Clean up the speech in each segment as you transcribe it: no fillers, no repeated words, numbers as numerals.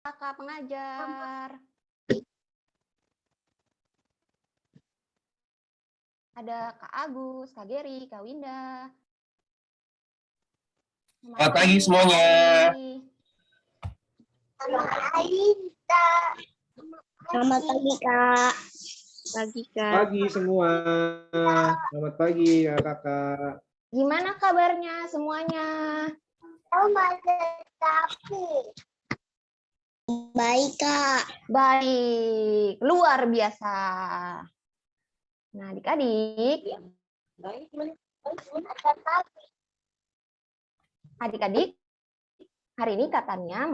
Kak pengajar. Ada Kak Agus, Kak Geri, Kak Winda. Selamat pagi semuanya. Selamat pagi, Kak. Selamat pagi, Kak. Pagi, Kak. Pagi semua. Selamat pagi, Kakak. Gimana kabarnya semuanya? Selamat pagi. Baik, Kak. Baik, luar biasa. Nah, adik-adik. Adik-adik, hari ini katanya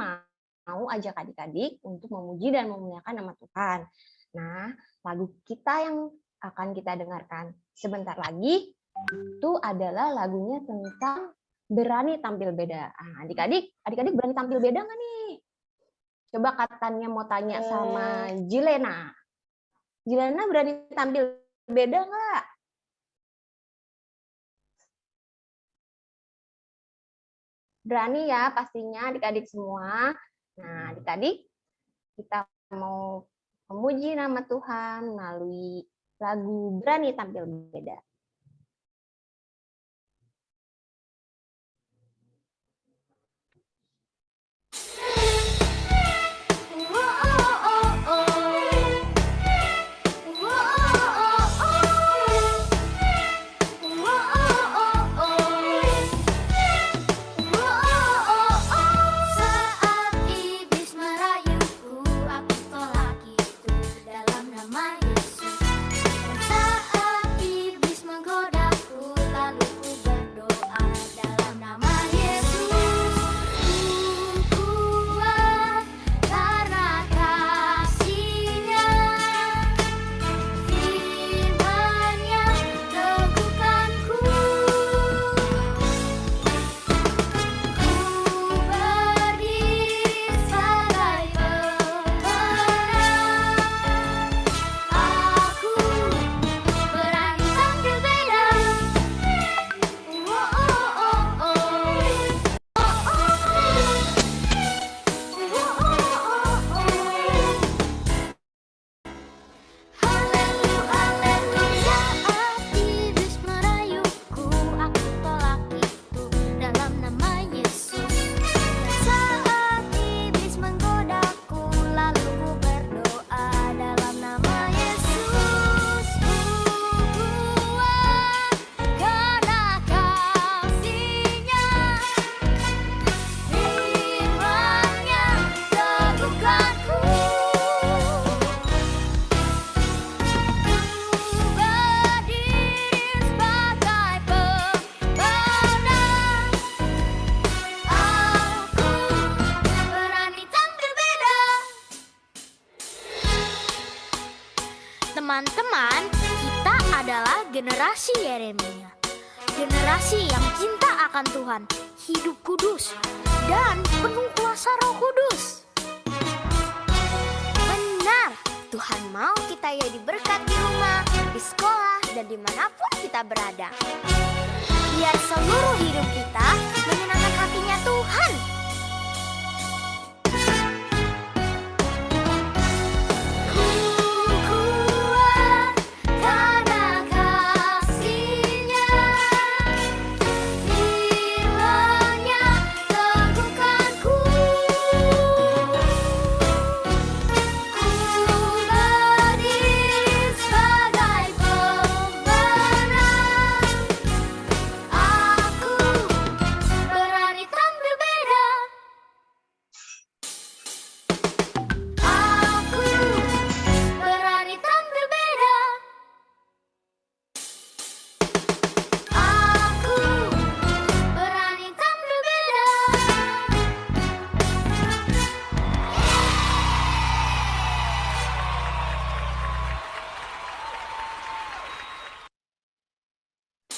mau ajak adik-adik untuk memuji dan memuliakan nama Tuhan. Nah, lagu kita yang akan kita dengarkan sebentar lagi itu adalah lagunya tentang berani tampil beda. Adik-adik berani tampil beda nggak nih? Coba katanya mau tanya sama Jilena. Jilena berani tampil beda nggak? Berani ya pastinya adik-adik semua. Nah, adik-adik kita mau memuji nama Tuhan melalui lagu Berani Tampil Beda. Teman-teman, kita adalah generasi Yeremia. Generasi yang cinta akan Tuhan, hidup kudus, dan penuh kuasa Roh Kudus. Benar, Tuhan mau kita jadi berkat di rumah, di sekolah, dan dimanapun kita berada. Biar seluruh hidup kita menyenangkan hatinya Tuhan.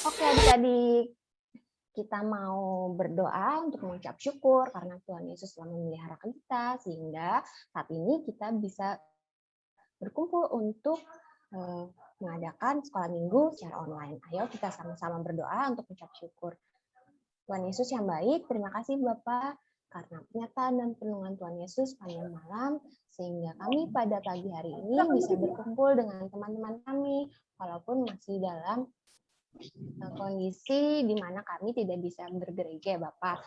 Oke adik-adik, kita mau berdoa untuk mengucap syukur karena Tuhan Yesus telah memelihara kita sehingga saat ini kita bisa berkumpul untuk mengadakan sekolah minggu secara online. Ayo kita sama-sama berdoa untuk mengucap syukur. Tuhan Yesus yang baik, terima kasih Bapak karena penyataan dan penuhan Tuhan Yesus panjang malam, sehingga kami pada pagi hari ini bisa berkumpul dengan teman-teman kami, walaupun masih dalam kondisi di mana kami tidak bisa bergereja, Bapak.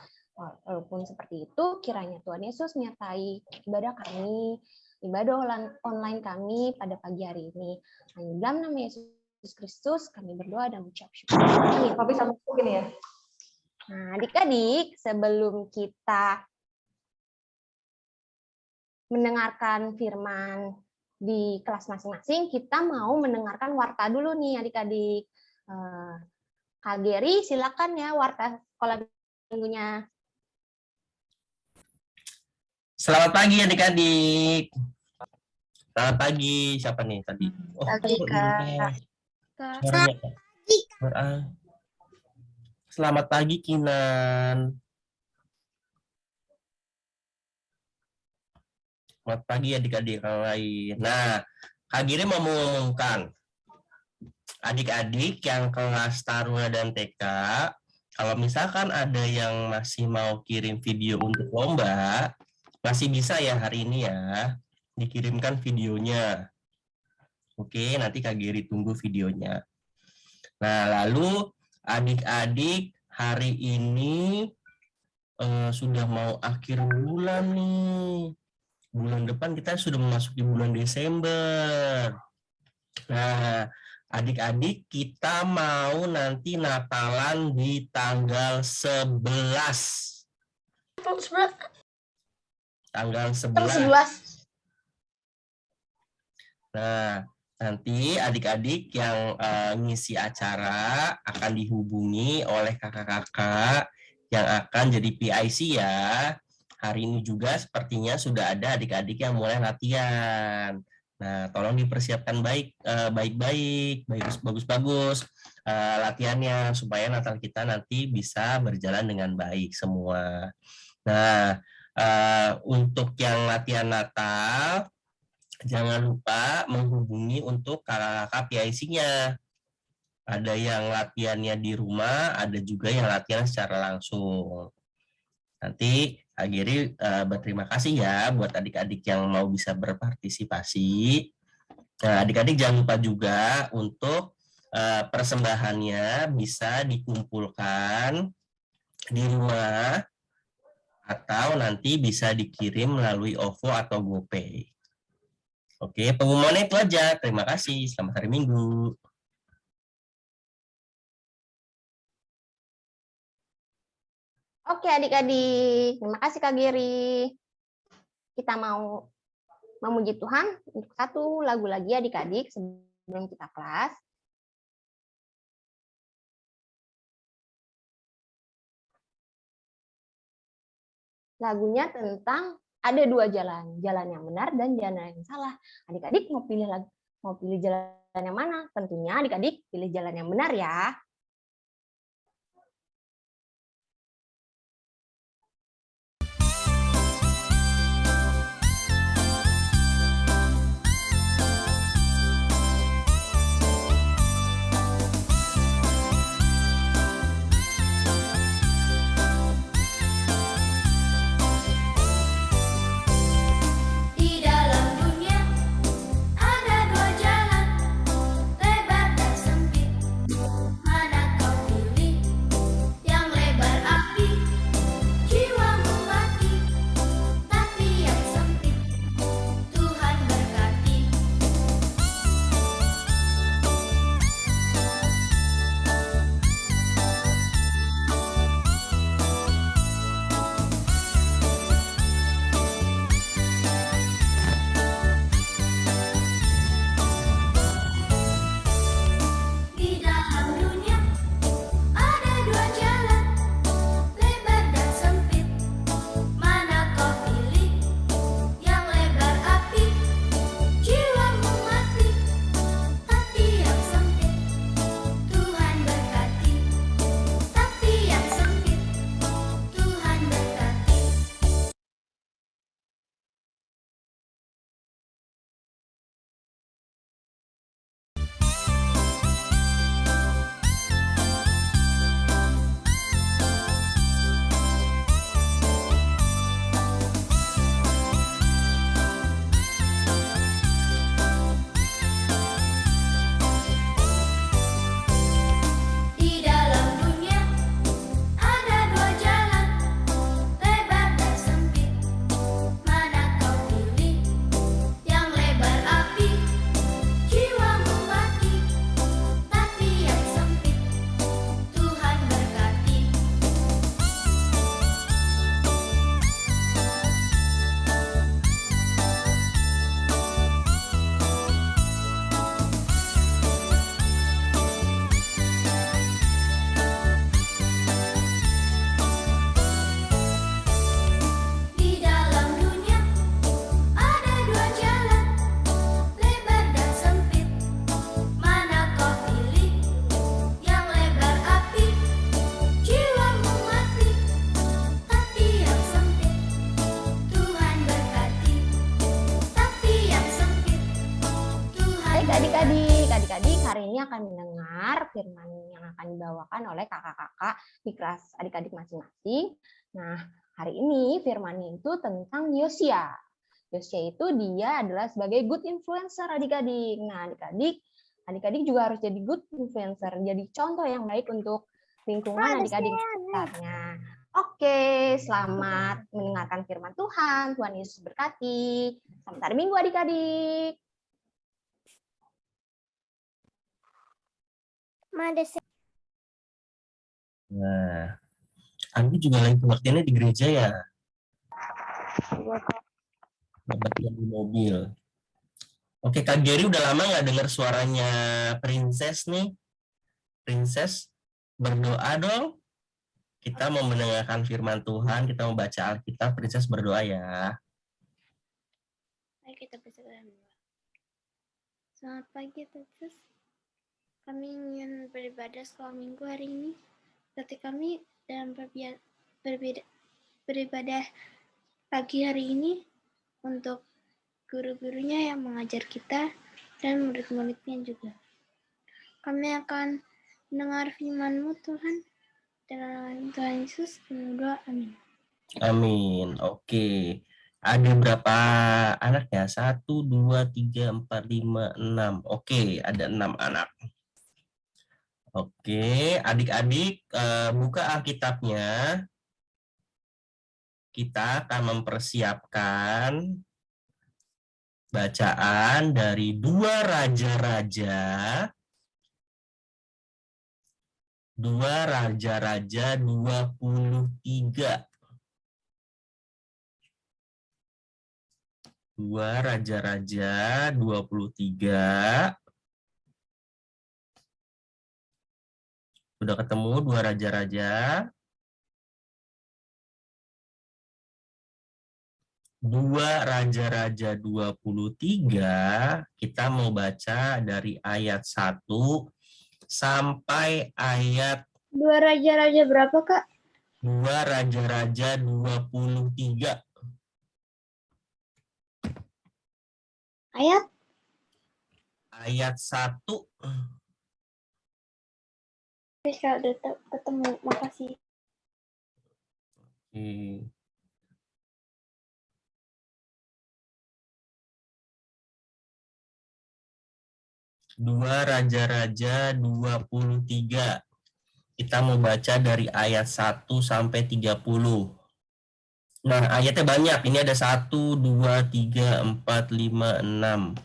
Walaupun seperti itu, kiranya Tuhan Yesus menyertai ibadah kami, ibadah online kami pada pagi hari ini. Hanya dalam nama Yesus Kristus kami berdoa dan mengucap syukur. Amin. Papi sama gini ya. Nah, adik-adik, sebelum kita mendengarkan firman di kelas masing-masing, kita mau mendengarkan warta dulu nih, adik-adik. Kak Geri, silakan ya warta sekolah minggunya. Selamat pagi adik-adik. Selamat pagi. Siapa nih tadi? Oh, Pagi, Kak. suaranya, Kak. Selamat pagi Kinan. Selamat pagi adik-adik yang lain. Nah, Kak Giri mau mengumumkan adik-adik yang kelas Taruna dan TK, kalau misalkan ada yang masih mau kirim video untuk lomba, masih bisa ya hari ini ya, dikirimkan videonya. Oke, nanti Kak Giri tunggu videonya. Nah, lalu adik-adik hari ini sudah mau akhir bulan nih. Bulan depan kita sudah memasuki bulan Desember. Nah, adik-adik kita mau nanti Natalan di tanggal 11. Tanggal 11. Nah, nanti adik-adik yang ngisi acara akan dihubungi oleh kakak-kakak yang akan jadi PIC ya. Hari ini juga sepertinya sudah ada adik-adik yang mulai latihan. Nah, tolong dipersiapkan baik-baik, bagus-bagus latihannya supaya Natal kita nanti bisa berjalan dengan baik semua. Nah, untuk yang latihan Natal, jangan lupa menghubungi untuk kakak-kakak PIC-nya. Ada yang latihannya di rumah, ada juga yang latihan secara langsung. Nanti Kak Giri berterima kasih ya buat adik-adik yang mau bisa berpartisipasi. Nah, adik-adik jangan lupa juga untuk persembahannya bisa dikumpulkan di rumah atau nanti bisa dikirim melalui OVO atau GoPay. Oke, pengumumannya itu aja. Terima kasih. Selamat hari Minggu. Oke adik-adik, terima kasih Kak Giri. Kita mau memuji Tuhan untuk satu lagu lagi adik-adik sebelum kita kelas. Lagunya tentang ada dua jalan, jalan yang benar dan jalan yang salah. Adik-adik mau pilih jalan yang mana? Tentunya adik-adik pilih jalan yang benar ya. Di dalam dunia ada dua jalan, lebar dan sempit. Mana Adik-adik hari ini akan mendengar firman yang akan dibawakan oleh kakak-kakak di kelas adik-adik masing-masing. Nah, hari ini firmannya itu tentang Yosia. Yosia itu dia adalah sebagai good influencer adik-adik. Nah, adik-adik juga harus jadi good influencer, jadi contoh yang baik untuk lingkungan adik-adik sekitarnya. Oke, selamat mendengarkan firman Tuhan. Tuhan Yesus berkati. Selamat hari Minggu adik-adik. Nah, Andi juga lagi kebaktiannya di gereja ya? Kebaktian di mobil. Oke, Kak Geri udah lama nggak dengar suaranya Princess nih? Princess, berdoa dong. Kita mau mendengarkan firman Tuhan, kita mau baca Alkitab. Princess berdoa ya. Mari kita berdoa. Selamat pagi, Tetes. Kami ingin beribadah sekolah minggu hari ini. Berarti kami dalam beribadah pagi hari ini untuk guru-gurunya yang mengajar kita dan murid-muridnya juga. Kami akan mendengar firman-Mu, Tuhan. Dalam Tuhan Yesus, kami berdoa. Amin. Amin. Oke. Ada berapa anak ya? 1, 2, 3, 4, 5, 6. Oke, ada 6 anak. Oke, adik-adik buka Alkitabnya. Kita akan mempersiapkan bacaan dari 2 Raja-Raja. 2 Raja-Raja 23. 2 Raja-Raja 23. Sudah ketemu 2 Raja-Raja? 2 Raja-Raja 23, kita mau baca dari ayat 1 sampai ayat 2 Raja-Raja berapa, Kak? 2 Raja-Raja 23. Ayat? Ayat 1. Oke, Kak, udah ketemu. Makasih. Oke. Dua Raja-Raja 23. Kita mau baca dari ayat 1 sampai 30. Nah, ayatnya banyak. Ini ada 1, 2, 3, 4, 5, 6.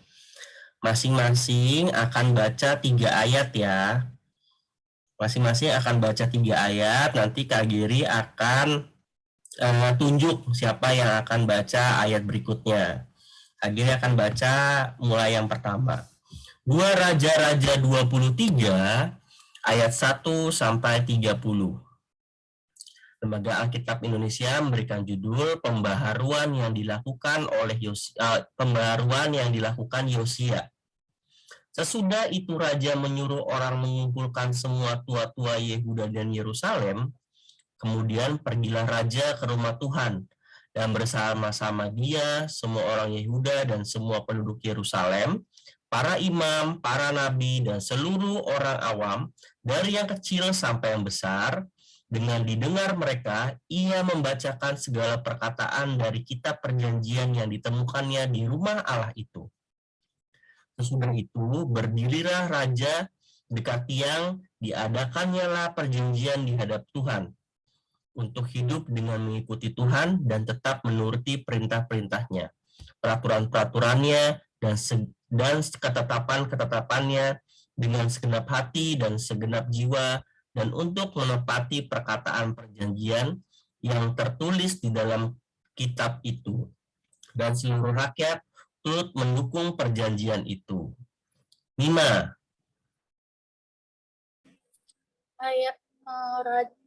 Masing-masing akan baca 3 ayat ya. Masing-masing akan baca 3 ayat. Nanti Kak Geri akan tunjuk siapa yang akan baca ayat berikutnya. Kak Geri akan baca mulai yang pertama. 2 Raja-Raja 23 ayat 1 sampai 30. Lembaga Alkitab Indonesia memberikan judul pembaharuan yang dilakukan Yosia. Sesudah itu raja menyuruh orang mengumpulkan semua tua-tua Yehuda dan Yerusalem. Kemudian pergilah raja ke rumah Tuhan dan bersama-sama dia semua orang Yehuda dan semua penduduk Yerusalem, para imam, para nabi, dan seluruh orang awam, dari yang kecil sampai yang besar. Dengan didengar mereka, ia membacakan segala perkataan dari kitab perjanjian yang ditemukannya di rumah Allah itu. Sesudah itu, berdirilah raja dekat tiang, diadakannya lah perjanjian di hadap Tuhan, untuk hidup dengan mengikuti Tuhan dan tetap menuruti perintah-perintahnya, peraturan-peraturannya, dan ketetapan-ketetapannya dengan segenap hati dan segenap jiwa, dan untuk menepati perkataan perjanjian yang tertulis di dalam kitab itu. Dan seluruh rakyat turut mendukung perjanjian itu. 5.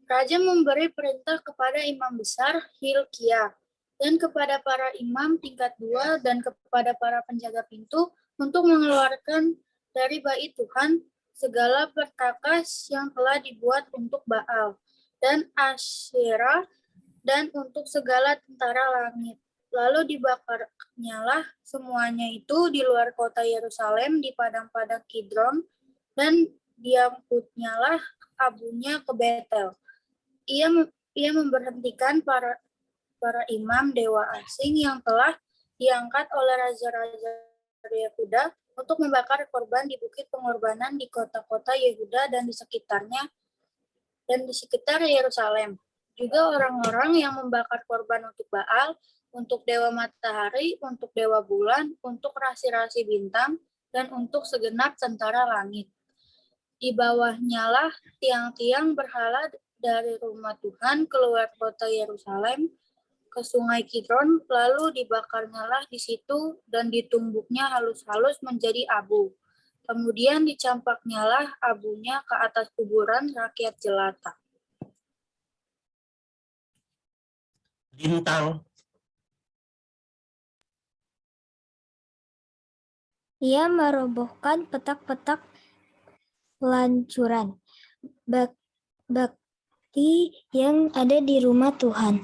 Raja memberi perintah kepada imam besar Hilkiah dan kepada para imam tingkat 2 dan kepada para penjaga pintu untuk mengeluarkan dari bait Tuhan segala perkakas yang telah dibuat untuk Baal dan Asyera dan untuk segala tentara langit. Lalu dibakarnyalah semuanya itu di luar kota Yerusalem di padang-padang Kidron, dan diangkutnyalah abunya ke Betel. Ia memberhentikan para imam dewa asing yang telah diangkat oleh raja-raja Yehuda untuk membakar korban di bukit pengorbanan di kota-kota Yehuda dan di sekitarnya dan di sekitar Yerusalem. Juga orang-orang yang membakar korban untuk Baal, untuk dewa matahari, untuk dewa bulan, untuk rasi-rasi bintang, dan untuk segenap tentara langit. Di bawahnya lah tiang-tiang berhala dari rumah Tuhan keluar kota Yerusalem ke sungai Kidron, lalu dibakarnyalah di situ dan ditumbuknya halus-halus menjadi abu. Kemudian dicampaknyalah abunya ke atas kuburan rakyat jelata. Lintang. Ia merobohkan petak-petak pelancuran bakti yang ada di rumah Tuhan,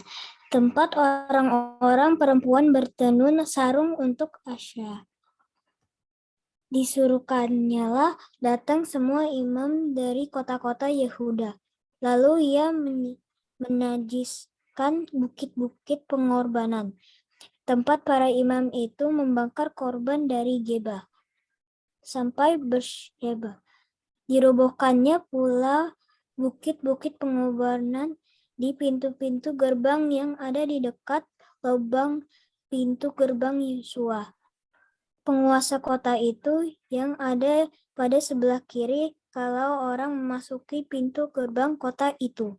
tempat orang-orang perempuan bertenun sarung untuk Asya. Disuruhkannyalah datang semua imam dari kota-kota Yehuda. Lalu ia menajiskan bukit-bukit pengorbanan, tempat para imam itu membakar korban dari Geba sampai Beersheba. Dirobohkannya pula bukit-bukit pengorbanan di pintu-pintu gerbang yang ada di dekat lubang pintu gerbang Yosua, penguasa kota itu, yang ada pada sebelah kiri kalau orang memasuki pintu gerbang kota itu.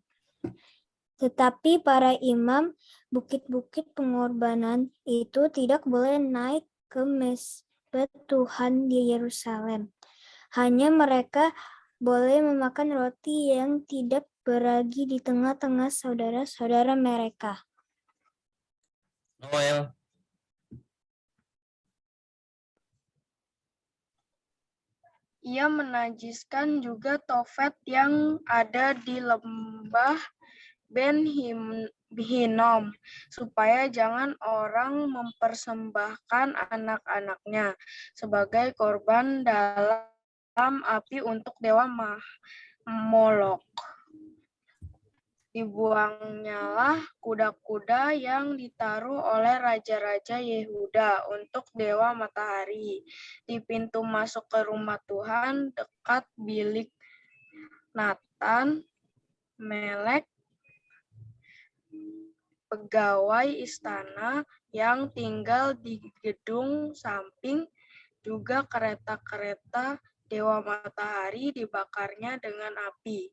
Tetapi para imam bukit-bukit pengorbanan itu tidak boleh naik ke mesbah Tuhan di Yerusalem. Hanya mereka boleh memakan roti yang tidak beragi di tengah-tengah saudara-saudara mereka. Noel. Ia menajiskan juga Tofet yang ada di lembah Ben Hinnom, supaya jangan orang mempersembahkan anak-anaknya sebagai korban dalam api untuk dewa Molok. Dibuangnyalah kuda-kuda yang ditaruh oleh raja-raja Yehuda untuk dewa matahari di pintu masuk ke rumah Tuhan dekat bilik Natan, Melek, pegawai istana yang tinggal di gedung samping, juga kereta-kereta dewa matahari dibakarnya dengan api.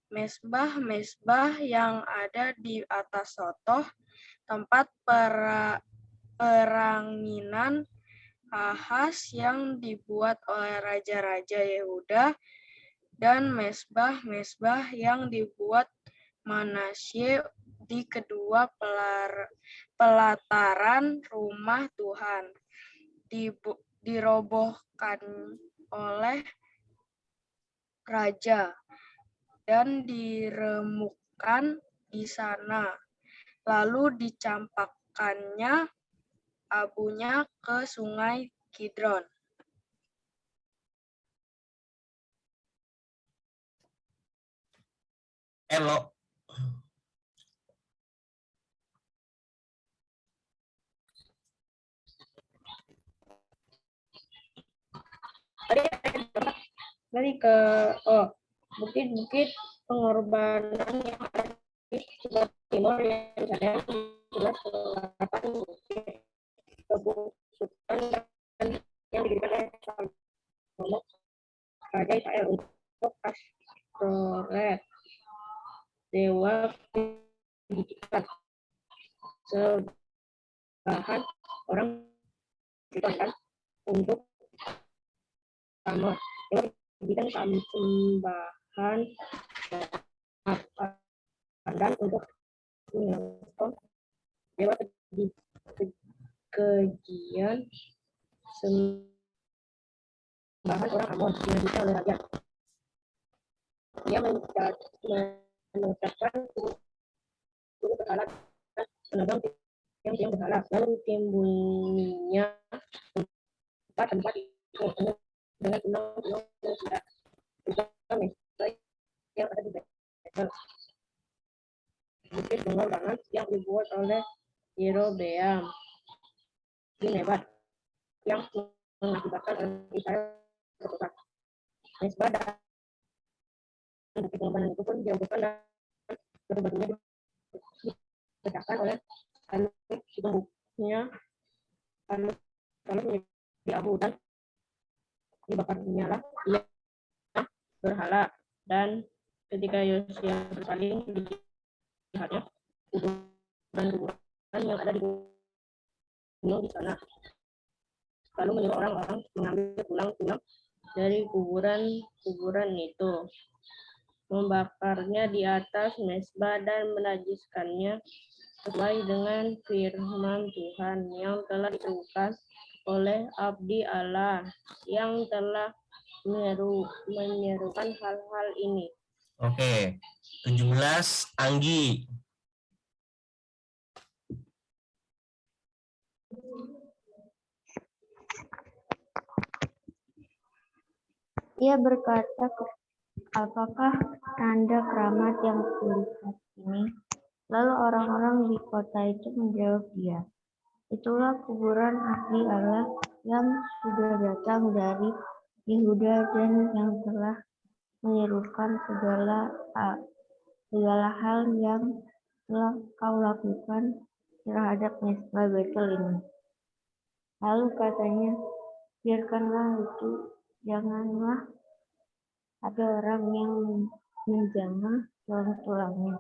Mesbah-mesbah yang ada di atas sotoh, tempat peranginan Ahas yang dibuat oleh raja-raja Yehuda, dan mesbah-mesbah yang dibuat Manasye di kedua pelataran rumah Tuhan, dirobohkan oleh raja dan diremukkan di sana, lalu dicampakkannya abunya ke sungai Kidron. Elo. Tadi ke bukit-bukit pengorbanan yang ada di sebelah timur Yerusalem, sebelah selatan bukit kebusukan yang diberikan oleh Salomo raja Israel untuk Astoret, dewa pendidikan. Sebahan orang dituliskan untuk sama dewa pendidikan sembahan dan untuk dewa kejian sembahan orang Amon dilanjutkan oleh raja. Ia mengucapkan suku berhala dan penegang tiang berhala. Lalu timbulnya tempat itu dengan tulang-tulang yang tidak mesbah yang ada di Betel. Bukit pengorbanan yang dibuat oleh Yerobeam bin Nebat yang mengakibatkan orang Israel tertukar. Mesbah dan bukit pengorbanan itu pun dirobohkan dan batu-batunya dipecahkan oleh Saleh si pembukanya Saleh menjadi abu dan dibakarnya lah ia berhala. Dan ketika Yosia berpaling dilihatnya kuburan yang ada di gunung di sana. Lalu menyuruh orang-orang mengambil tulang-tulang dari kuburan itu, membakarnya di atas mesbah dan menajiskannya sesuai dengan firman Tuhan yang telah diterukan oleh abdi Allah yang telah menyerukan hal-hal ini. Oke, 17 Anggi. Ia berkata, apakah tanda keramat yang kulihat ini? Lalu orang-orang di kota itu menjawab dia, itulah kuburan abdi Allah yang sudah datang dari Yehuda dan yang telah menyerukan segala hal yang telah kau lakukan terhadap mesbah Betel ini. Lalu katanya, biarkanlah itu, janganlah ada orang yang menjamah tulang-tulangnya.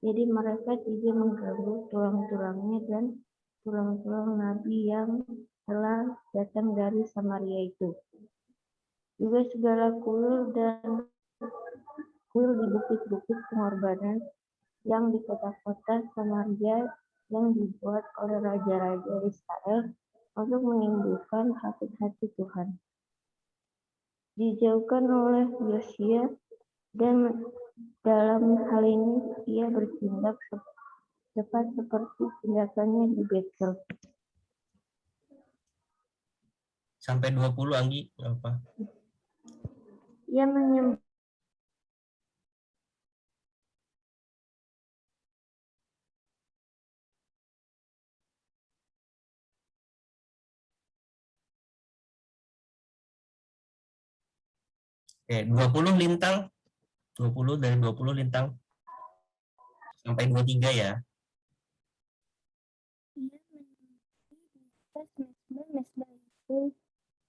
Jadi mereka tidak mengganggu tulang-tulangnya dan tulang-tulang nabi yang telah datang dari Samaria itu. Juga segala kuil di bukit-bukit pengorbanan yang di kota-kota Samaria yang dibuat oleh raja-raja Israel untuk menimbulkan sakit hati Tuhan. Dijauhkan oleh Yosia, dan dalam hal ini ia bertindak tepat seperti tindakannya di Betel. Sampai 20 Anggi, apa? Ia menyembah Oke, 20 Lintang. 20 dari 20 Lintang. Sampai 23 ya. Mesbah itu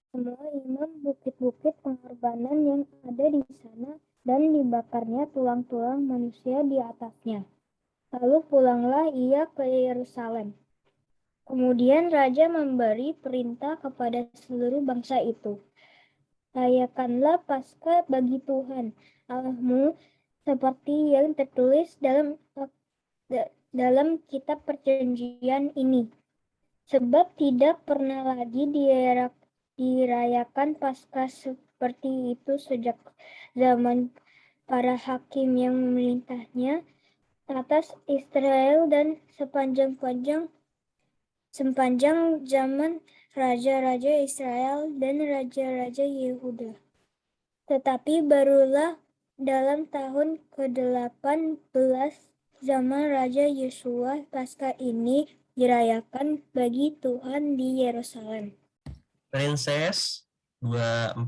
semua imam bukit-bukit pengorbanan yang ada di sana dan dibakarnya tulang-tulang manusia di atasnya. Lalu pulanglah ia ke Yerusalem. Kemudian raja memberi perintah kepada seluruh bangsa itu, rayakanlah Paskah bagi Tuhan Allahmu seperti yang tertulis dalam kitab perjanjian ini. Sebab tidak pernah lagi dirayakan Paskah seperti itu sejak zaman para hakim yang memerintahnya atas Israel dan sepanjang zaman raja-raja Israel dan raja-raja Yehuda. Tetapi barulah dalam tahun ke-18 zaman Raja Yosua Paskah ini dirayakan bagi Tuhan di Yerusalem. Princess 24.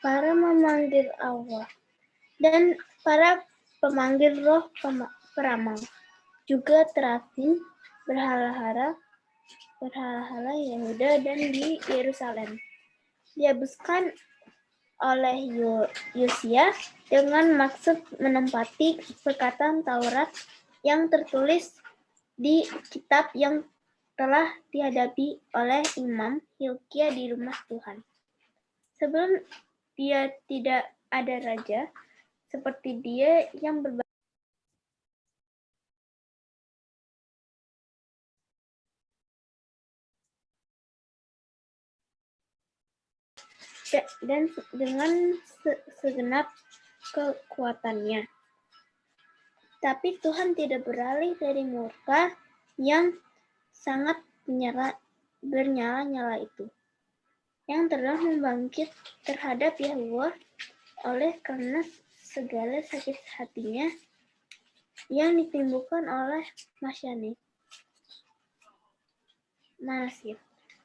Para memanggil Allah dan para pemanggil roh peramal, juga terafim berhala-hala Yehuda dan di Yerusalem, dihapuskan oleh Yosia dengan maksud menempati perkataan Taurat yang tertulis di kitab yang telah dihadapi oleh Imam Hilkia di rumah Tuhan. Sebelum dia tidak ada raja seperti dia yang dan dengan segenap kekuatannya. Tapi Tuhan tidak beralih dari murka yang sangat bernyala-nyala itu, yang telah membangkit terhadap Yahweh oleh karena segala sakit hatinya yang ditimbulkan oleh Manasye.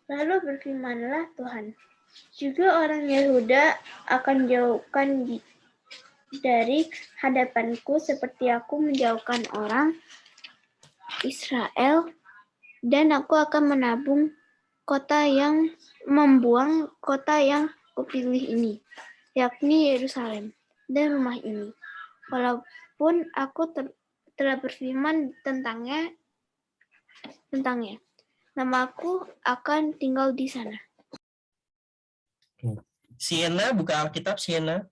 Lalu berfirmanlah Tuhan, juga orang Yehuda akan jauhkan dari hadapanku seperti aku menjauhkan orang Israel, dan aku akan membuang kota yang kupilih ini, yakni Yerusalem dan rumah ini. Walaupun aku telah berfirman tentangnya, namaku akan tinggal di sana. Siena, buka Alkitab Siena.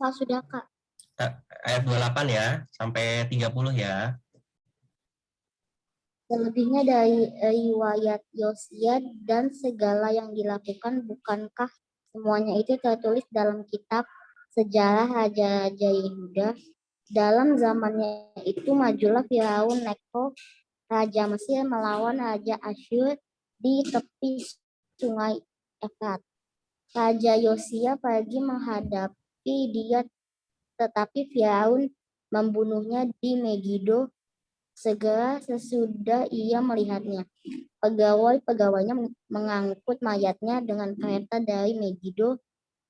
Kak, sudah Kak. Ayat 28 ya, sampai 30 ya. Selebihnya dari riwayat Yosia dan segala yang dilakukan, bukankah semuanya itu tertulis dalam kitab sejarah Raja-Raja Yehuda? Dalam zamannya itu majulah Firaun Neko, Raja Mesir, melawan Raja Asyur di tepi sungai Efrat. Raja Yosia pergi menghadapi dia, tetapi Firaun membunuhnya di Megido segera sesudah ia melihatnya. Pegawai-pegawainya mengangkut mayatnya dengan kereta dari Megido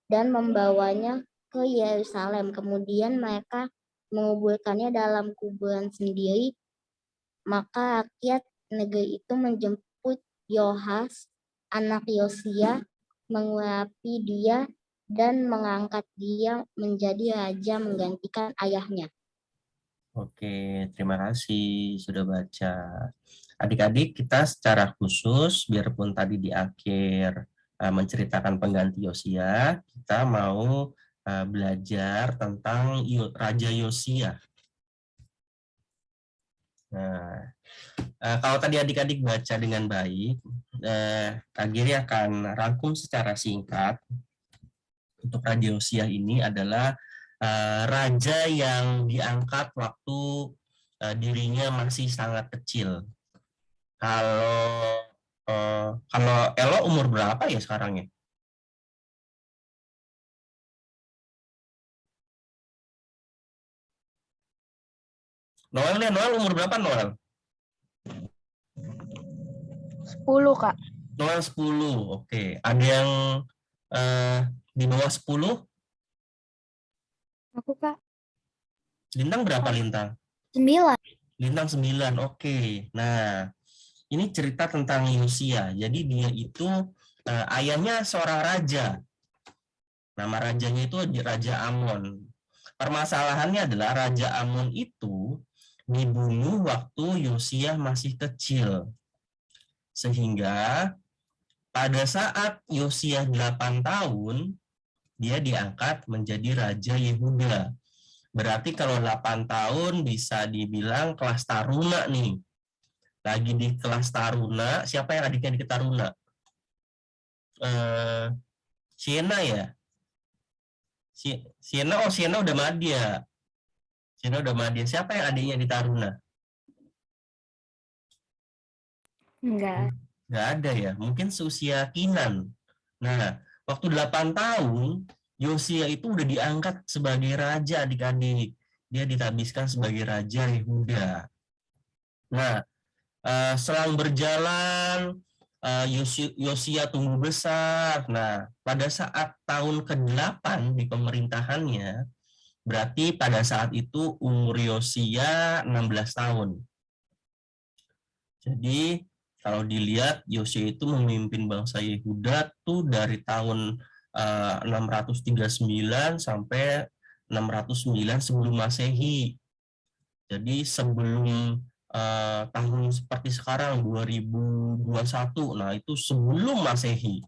dan membawanya ke Yerusalem. Kemudian mereka menguburkannya dalam kuburan sendiri. Maka rakyat negeri itu menjemput Yohas, anak Yosia, mengurapi dia dan mengangkat dia menjadi raja menggantikan ayahnya. Oke, terima kasih sudah baca. Adik-adik, kita secara khusus, biarpun tadi di akhir menceritakan pengganti Yosia, kita mau belajar tentang Raja Yosia. Nah, kalau tadi adik-adik baca dengan baik, Kak Giri akan rangkum secara singkat. Untuk Raja Yosia ini adalah raja yang diangkat waktu dirinya masih sangat kecil. Kalau Elo umur berapa ya sekarang ya? Noel umur berapa Noel? 10, Kak. Noel 10, oke. Ada yang di bawah 10? Aku, Kak. Lintang berapa Lintang? 9. Lintang 9, oke. Nah, ini cerita tentang Yosia. Jadi dia itu ayahnya seorang raja. Nama rajanya itu Raja Amon. Permasalahannya adalah Raja Amon itu dibunuh waktu Yosia masih kecil. Sehingga pada saat Yosia 8 tahun, dia diangkat menjadi Raja Yehuda. Berarti kalau 8 tahun bisa dibilang kelas taruna nih. Lagi di kelas taruna, siapa yang adiknya di taruna? Siena ya? Siena udah madya. Siena udah madya. Siapa yang adiknya di taruna? Enggak. Nggak ada ya, mungkin seusia Kinan. Nah, waktu 8 tahun, Yosia itu udah diangkat sebagai raja adik-adik. Dia ditabiskan sebagai Raja Yehuda. Nah, selang berjalan, Yosia tumbuh besar. Nah, pada saat tahun ke-8 di pemerintahannya, berarti pada saat itu umur Yosia 16 tahun. Jadi, kalau dilihat, Yosia itu memimpin bangsa Yehuda tuh dari tahun 639 sampai 609 sebelum Masehi. Jadi sebelum tahun seperti sekarang 2021, nah itu sebelum Masehi.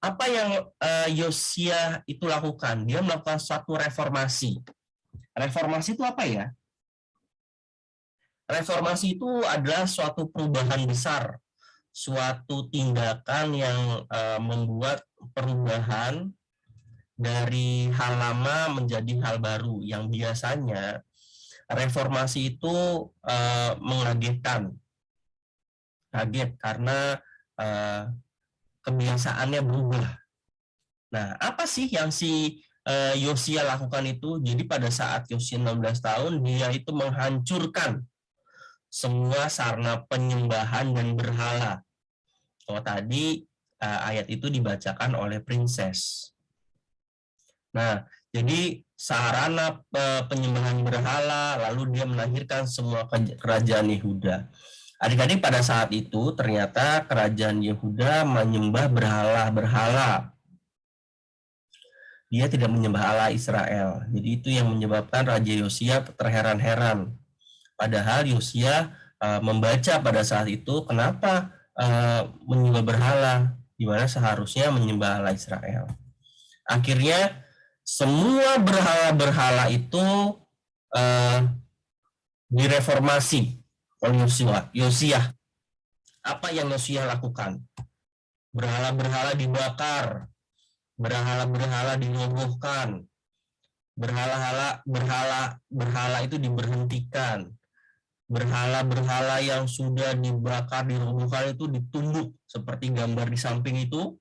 Apa yang Yosia itu lakukan? Dia melakukan suatu reformasi. Reformasi itu apa ya? Reformasi itu adalah suatu perubahan besar, suatu tindakan yang membuat perubahan dari hal lama menjadi hal baru yang biasanya reformasi itu mengagetkan. Kaget karena kebiasaannya berubah. Nah, apa sih yang si Yosia lakukan itu? Jadi pada saat Yosia 16 tahun, dia itu menghancurkan semua sarana penyembahan dan berhala. Oh, tadi ayat itu dibacakan oleh Princess. Nah, jadi sarana penyembahan berhala, lalu dia melahirkan semua kerajaan Yehuda. Adik-adik, pada saat itu ternyata kerajaan Yehuda menyembah berhala-berhala. Dia tidak menyembah Allah Israel. Jadi itu yang menyebabkan Raja Yosia terheran-heran. Padahal Yosia membaca pada saat itu kenapa menyembah berhala, di mana seharusnya menyembah Allah Israel. Akhirnya semua berhala-berhala itu direformasi oleh Yosia. Apa yang Yosia lakukan? Berhala-berhala dibakar, berhala-berhala dirobohkan, berhala itu diberhentikan, berhala-berhala yang sudah dibakar, dirobohkan itu ditumbuk seperti gambar di samping itu,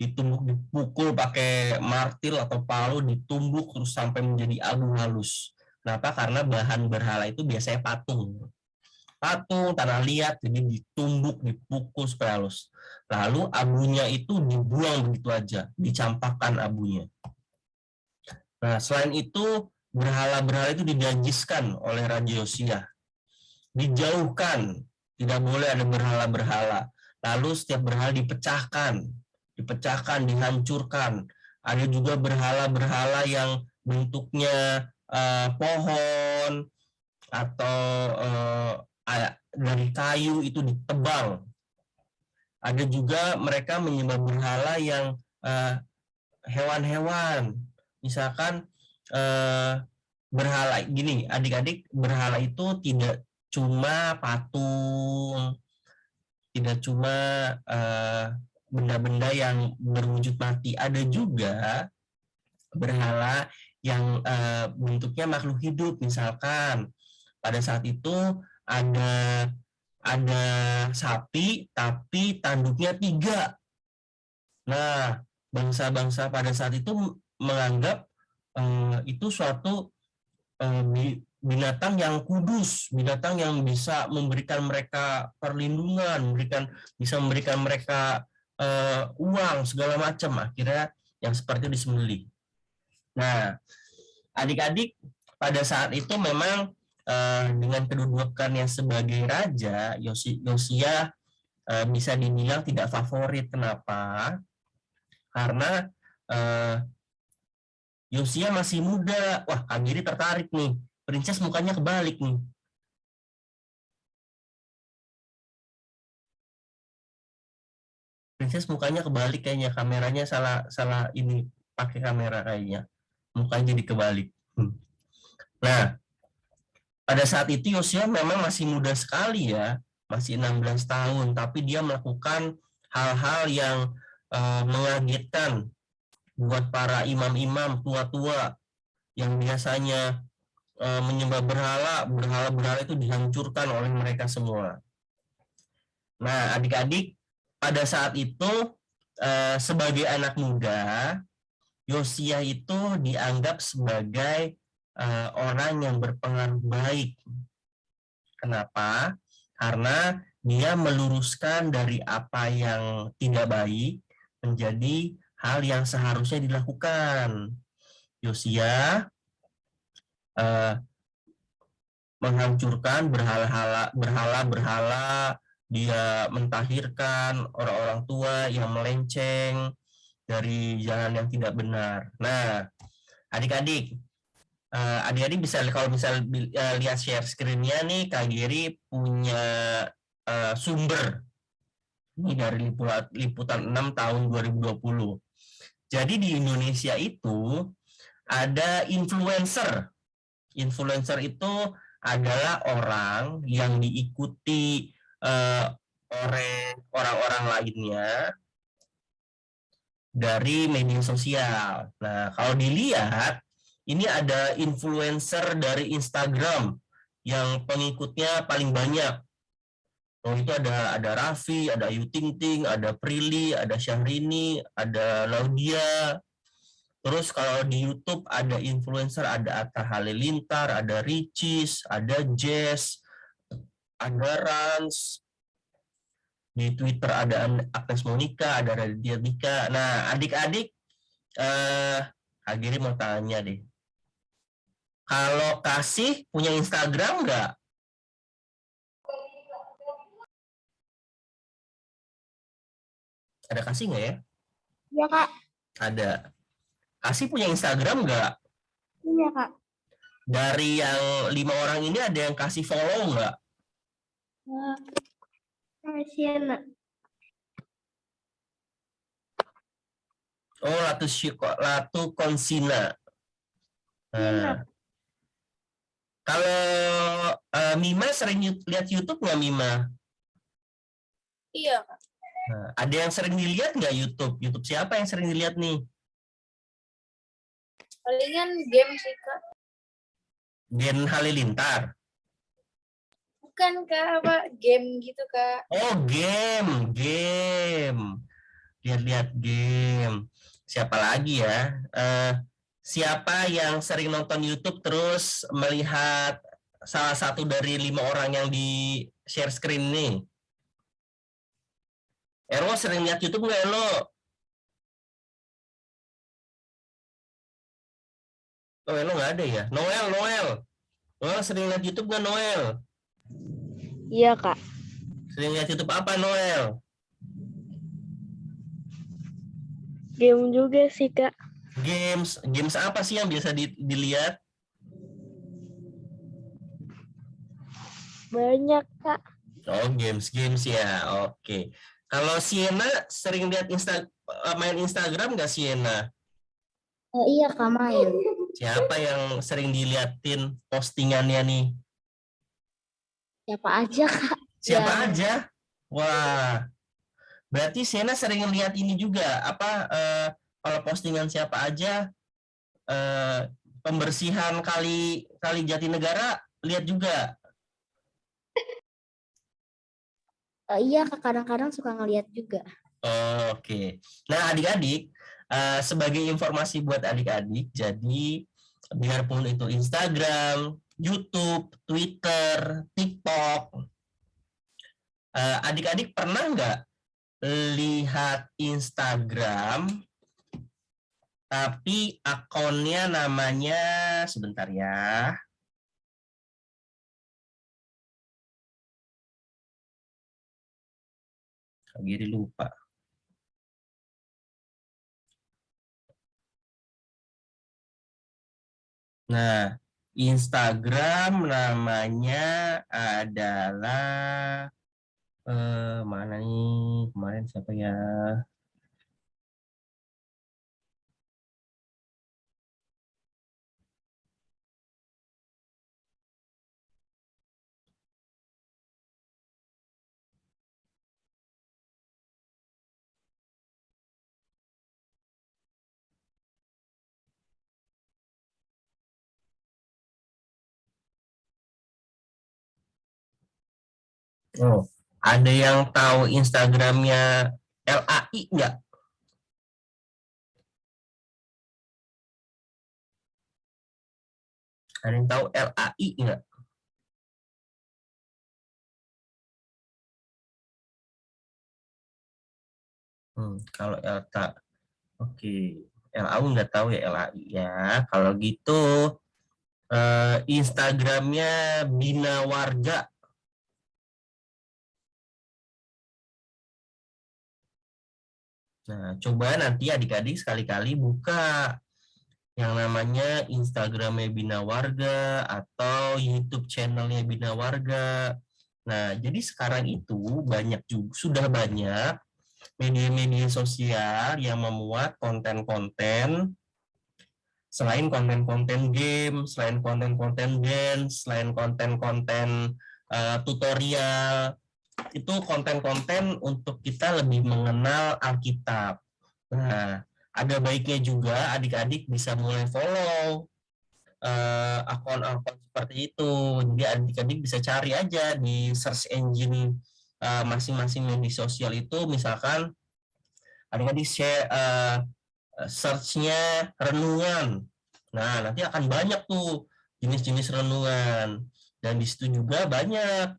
ditumbuk, dipukul pakai martil atau palu, ditumbuk terus sampai menjadi abu halus. Kenapa? Karena bahan berhala itu biasanya patung, tanah liat, jadi ditumbuk, dipukul supaya halus. Lalu abunya itu dibuang begitu aja, dicampakkan abunya. Nah, selain itu berhala-berhala itu dinajiskan oleh Raja Yosia, dijauhkan, tidak boleh ada berhala-berhala. Lalu setiap berhala dipecahkan, dihancurkan. Ada juga berhala-berhala yang bentuknya pohon atau dari kayu itu ditebang. Ada juga mereka menyembah berhala yang hewan-hewan. Misalkan berhala gini, adik-adik, berhala itu tidak cuma patung, tidak cuma benda-benda yang berwujud mati. Ada juga berhala yang bentuknya makhluk hidup. Misalkan pada saat itu ada sapi tapi tanduknya 3. Nah, bangsa-bangsa pada saat itu menganggap itu suatu binatang yang kudus, binatang yang bisa memberikan mereka perlindungan, bisa memberikan mereka uang segala macam. Akhirnya yang seperti itu disembelih. Nah, adik-adik, pada saat itu memang dengan kedudukannya sebagai raja, Yosia bisa dibilang tidak favorit. Kenapa? Karena Yosia masih muda. Wah, Kak Giri tertarik nih. Princess mukanya kebalik nih. Princess mukanya kebalik kayaknya. Kameranya salah ini, pakai kamera kayaknya. Mukanya jadi kebalik. Nah, pada saat itu Yosia memang masih muda sekali ya, masih 16 tahun, tapi dia melakukan hal-hal yang mengagetkan buat para imam-imam tua-tua yang biasanya menyembah berhala itu dihancurkan oleh mereka semua. Nah, adik-adik, pada saat itu sebagai anak muda, Yosia itu dianggap sebagai orang yang berpengaruh baik. Kenapa? Karena dia meluruskan dari apa yang tidak baik menjadi hal yang seharusnya dilakukan. Yosia menghancurkan berhala-berhala, dia mentahirkan orang-orang tua yang melenceng dari jalan yang tidak benar. Nah, adik-adik bisa, kalau misalnya lihat share screen-nya nih, Kak Giri punya sumber ini dari liputan 6 tahun 2020. Jadi di Indonesia itu ada influencer. Influencer itu adalah orang yang diikuti oleh orang-orang lainnya dari media sosial. Nah, kalau dilihat, ini ada influencer dari Instagram yang pengikutnya paling banyak. Oh, itu ada Raffi, ada Ayu Ting Ting, ada Prilly, ada Syahrini, ada Laudia. Terus kalau di YouTube ada influencer, ada Atta Halilintar, ada Ricis, ada Jess, ada Rans. Di Twitter ada Agnes Monica, ada Raditya Dika. Nah, adik-adik, Kak Giri mau tanya deh. Kalau Kasih punya Instagram nggak? Ada Kasih nggak ya? Iya, Kak. Ada. Kasih punya Instagram nggak? Iya, Kak. Dari yang 5 orang ini ada yang kasih follow nggak? Siena. Oh, Latu Konsina. Nah, kalau Mima sering lihat YouTube nggak, Mima? Iya, Kak. Nah, ada yang sering dilihat nggak YouTube? YouTube siapa yang sering dilihat nih? Palingan game sih, Kak. Gen Halilintar. Bukan, Kak. Apa? Game gitu, Kak. Oh, game. Lihat-lihat game. Siapa lagi ya? Siapa yang sering nonton YouTube terus melihat salah satu dari 5 orang yang di share screen nih? Erwo sering lihat YouTube nggak, Elo? Oh, Elo nggak ada ya? Noel sering lihat YouTube nggak, Noel? Iya, Kak. Sering lihat YouTube apa, Noel? Game juga sih, Kak. Games apa sih yang biasa dilihat? Banyak, Kak. Oh, games ya. Oke. Kalau Siena sering lihat main Instagram nggak, Siena? Iya, Kak, main. Siapa yang sering diliatin postingannya nih? Siapa aja, Kak? Siapa Ya. aja? Wah, berarti Siena sering lihat ini juga. Kalau postingan siapa aja, pembersihan kali Jatinegara lihat juga. Iya, Kak, kadang-kadang suka ngeliat juga. Oke. Nah, adik-adik, sebagai informasi buat adik-adik, jadi biarpun itu Instagram, YouTube, Twitter, TikTok, adik-adik pernah nggak lihat Instagram, tapi akunnya namanya, sebentar ya. Kak Giri lupa. Nah, Instagram namanya adalah mana nih? Kemarin siapa ya? Oh, ada yang tahu Instagramnya LAI nggak? Ada yang tahu LAI nggak? Kalau Elta, oke. LAU nggak tahu ya LAI ya. Kalau gitu, Instagramnya Bina Warga. Nah, coba nanti adik-adik sekali-kali buka yang namanya Instagramnya Bina Warga atau YouTube channelnya Bina Warga. Nah, jadi sekarang itu sudah banyak media-media sosial yang memuat konten-konten selain konten-konten game, selain konten-konten dance, selain konten-konten tutorial, itu konten-konten untuk kita lebih mengenal Alkitab. Nah, ada baiknya juga adik-adik bisa mulai follow akun-akun seperti itu. Jadi adik-adik bisa cari aja di search engine masing-masing media sosial itu, misalkan adik-adik share search-nya renungan. Nah, nanti akan banyak tuh jenis-jenis renungan. Dan di situ juga banyak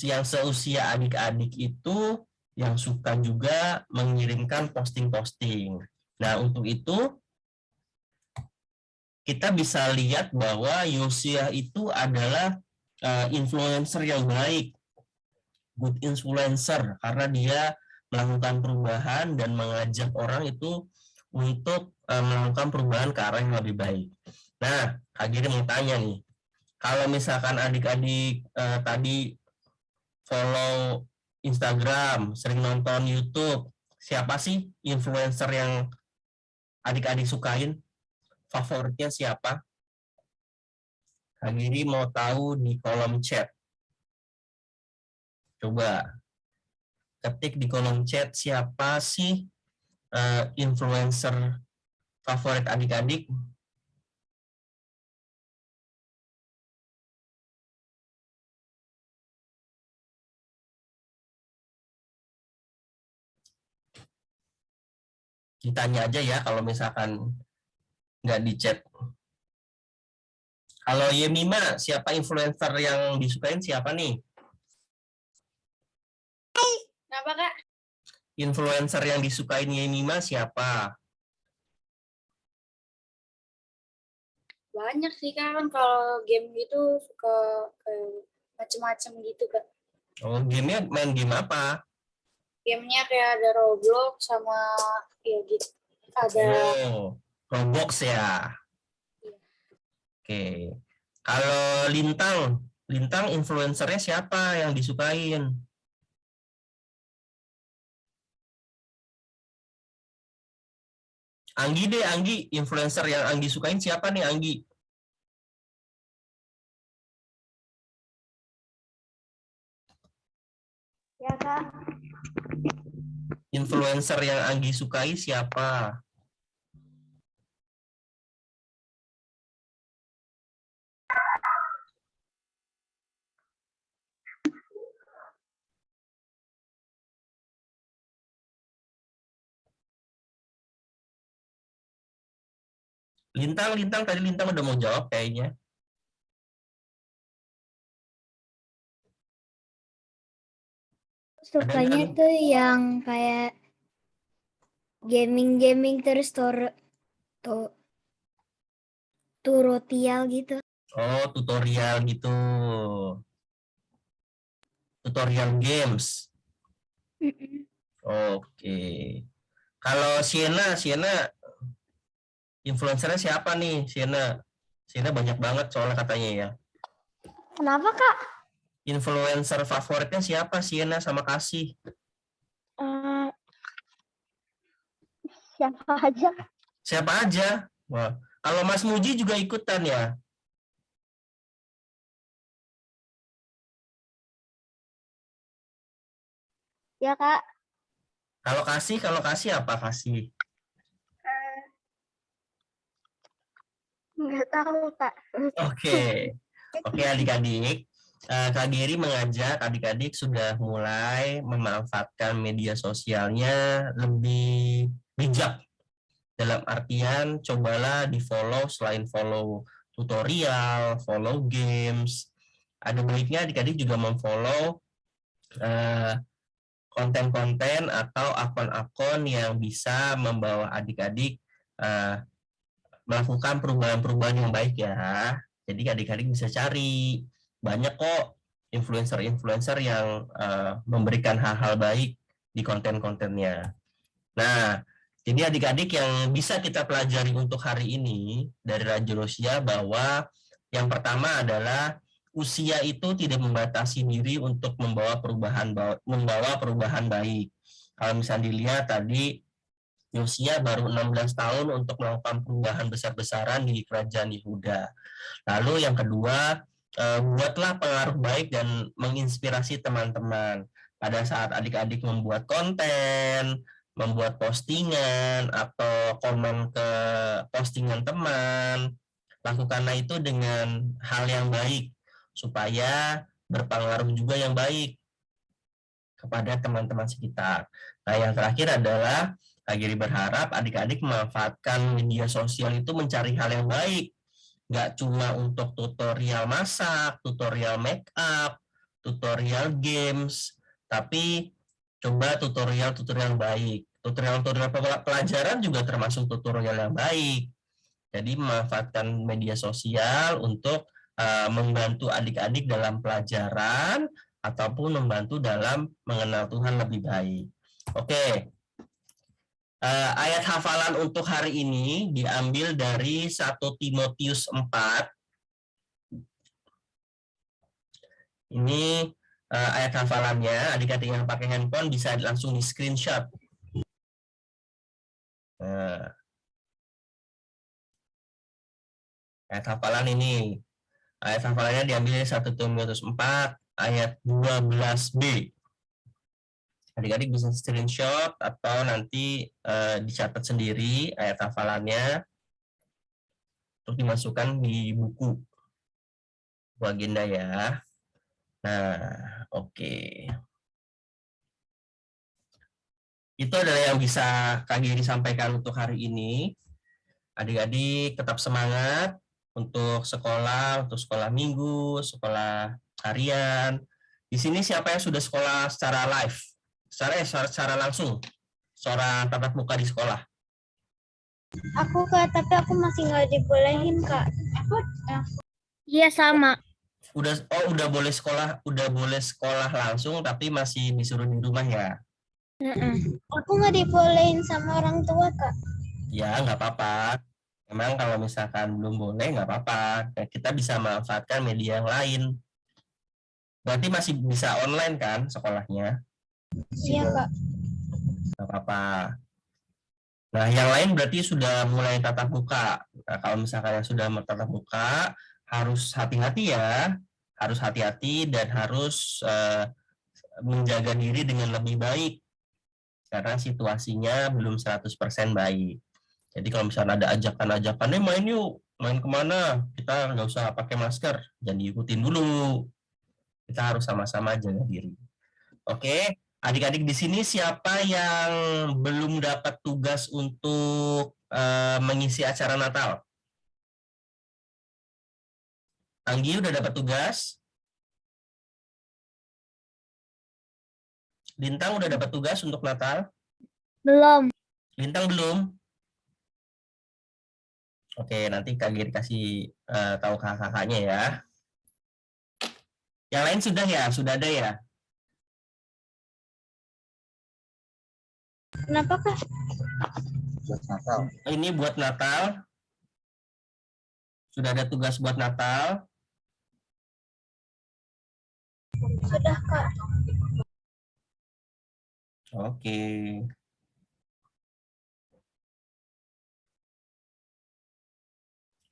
yang seusia adik-adik itu yang suka juga mengirimkan posting-posting. Nah, untuk itu kita bisa lihat bahwa Yosia itu adalah influencer yang baik, good influencer, karena dia melakukan perubahan dan mengajak orang itu untuk melakukan perubahan ke arah yang lebih baik. Nah, Kak Giri mau tanya nih, kalau misalkan adik-adik tadi follow Instagram, sering nonton YouTube, siapa sih influencer yang adik-adik sukain? Favoritnya siapa? Kak Giri mau tahu di kolom chat. Coba ketik di kolom chat siapa sih influencer favorit adik-adik. Ditanya aja ya kalau misalkan nggak di chat. Kalau Yemima, siapa influencer yang disukain siapa nih? Kenapa, Kak? Influencer yang disukain Yemima siapa? Banyak sih, Kak. Kan kalau game gitu suka macem-macem gitu, Kak. Oh, gamenya main game apa? Gamenya kayak ada Roblox sama ya gitu. Ada Oh, Roblox ya. Oke. Kalau Lintang influencernya siapa yang disukain? Anggi deh, Anggi. Influencer yang Anggi sukain siapa nih, Anggi? Ya, Kak. Influencer yang Anggi sukai siapa? Lintang tadi Lintang udah mau jawab kayaknya. Sukanya Ada. tuh yang kayak gaming terus tutorial gitu. Oh, tutorial gitu. Tutorial games. Oke. Kalau Siena influencernya siapa nih, Siena? Siena banyak banget soalnya katanya ya. Kenapa, Kak? Influencer favoritnya siapa, Siena sama Kasih? Siapa aja? Siapa aja? Wah, kalau Mas Muji juga ikutan ya? Ya, Kak. Kalau Kasih apa Kasih? Nggak tahu, Kak. Oke, adik-adik. Kak Giri mengajak adik-adik sudah mulai memanfaatkan media sosialnya lebih bijak. Dalam artian, cobalah di-follow selain follow tutorial, follow games. Ada baiknya adik-adik juga memfollow konten-konten atau akun-akun yang bisa membawa adik-adik melakukan perubahan-perubahan yang baik ya. Jadi adik-adik bisa cari. Banyak kok influencer-influencer yang memberikan hal-hal baik di konten-kontennya. Nah, jadi adik-adik yang bisa kita pelajari untuk hari ini dari Raja Rosia bahwa yang pertama adalah usia itu tidak membatasi diri untuk membawa perubahan baik. Kalau misalnya dilihat tadi Yosia baru 16 tahun untuk melakukan perubahan besar-besaran di kerajaan Yehuda. Lalu yang kedua, buatlah pengaruh baik dan menginspirasi teman-teman. Pada saat adik-adik membuat konten, membuat postingan atau komen ke postingan teman, lakukanlah itu dengan hal yang baik supaya berpengaruh juga yang baik kepada teman-teman sekitar. Nah, yang terakhir adalah Kak Giri berharap adik-adik memanfaatkan media sosial itu mencari hal yang baik. Nggak cuma untuk tutorial masak, tutorial make up, tutorial games, tapi coba tutorial-tutorial baik. Tutorial-tutorial pelajaran juga termasuk tutorial yang baik. Jadi memanfaatkan media sosial untuk membantu adik-adik dalam pelajaran ataupun membantu dalam mengenal Tuhan lebih baik. Oke. Ayat hafalan untuk hari ini diambil dari 1 Timotius 4. Ini ayat hafalannya, adik-adik yang pakai handphone bisa langsung di screenshot. Nah, ayat hafalan ini. Ayat hafalannya diambil dari 1 Timotius 4 ayat 12b. Adik-adik bisa screenshot atau nanti dicatat sendiri ayat hafalannya untuk dimasukkan di buku agenda ya. Nah, oke. Itu adalah yang bisa Kak Giri sampaikan untuk hari ini. Adik-adik tetap semangat untuk sekolah minggu, sekolah harian. Di sini siapa yang sudah sekolah secara live? Secara langsung, secara tatap muka di sekolah. Aku Kak, tapi aku masih nggak dibolehin Kak. Iya sama. Udah boleh sekolah langsung, tapi masih disuruh di rumah ya? Aku nggak dibolehin sama orang tua Kak. Ya, nggak apa-apa. Memang kalau misalkan belum boleh, nggak apa-apa. Kita bisa manfaatkan media yang lain. Berarti masih bisa online kan sekolahnya? Iya Kak. Nggak apa-apa. Nah, yang lain berarti sudah mulai tatap muka. Nah, kalau misalkan yang sudah tatap muka, harus hati-hati ya. Harus hati-hati dan harus menjaga diri dengan lebih baik. Karena situasinya belum 100% baik. Jadi kalau misalnya ada ajakan-ajakannya main yuk, main kemana? Kita nggak usah pakai masker, jangan diikutin dulu. Kita harus sama-sama jaga diri. Oke, adik-adik di sini siapa yang belum dapat tugas untuk mengisi acara Natal? Anggi udah dapat tugas? Lintang udah dapat tugas untuk Natal? Belum. Lintang belum? Oke, nanti Kak Giri kasih tahu kakak-kakaknya ya. Yang lain sudah ya? Sudah ada ya? Kenapa Kak? Ini buat Natal. Sudah ada tugas buat Natal. Sudah Kak. Oke.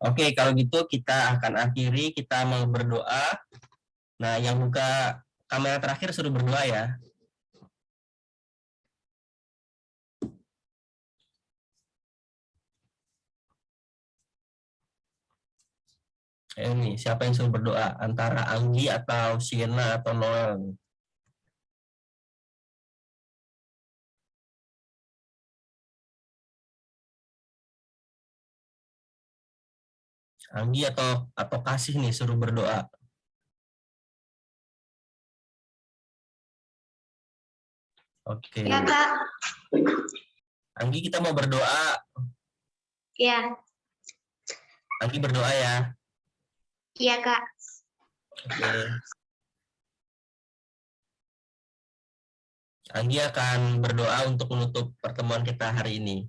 Oke, kalau gitu kita akan akhiri, kita mau berdoa. Nah, yang buka kamera terakhir suruh berdoa ya. Ini siapa yang suruh berdoa? Antara Anggi atau Siena atau Noel? Anggi atau Kasih nih suruh berdoa. Oke. Ya Kak. Anggi kita mau berdoa. Iya. Anggi berdoa ya. Iya Kak. Oke. Anggi akan berdoa untuk menutup pertemuan kita hari ini.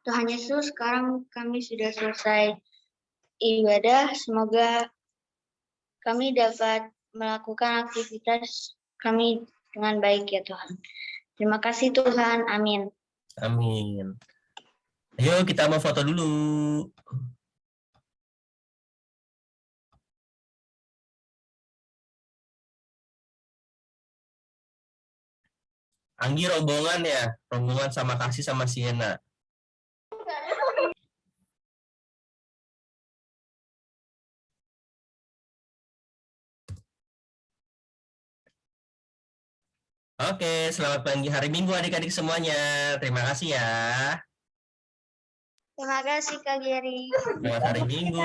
Tuhan Yesus, sekarang kami sudah selesai ibadah. Semoga kami dapat melakukan aktivitas kami dengan baik ya Tuhan. Terima kasih Tuhan. Amin. Amin. Ayo kita mau foto dulu. Anggi rombongan ya, rombongan sama Kasih sama Siena. Oke, selamat pagi hari Minggu adik-adik semuanya. Terima kasih ya. Terima kasih Kak Geri. Selamat hari Minggu.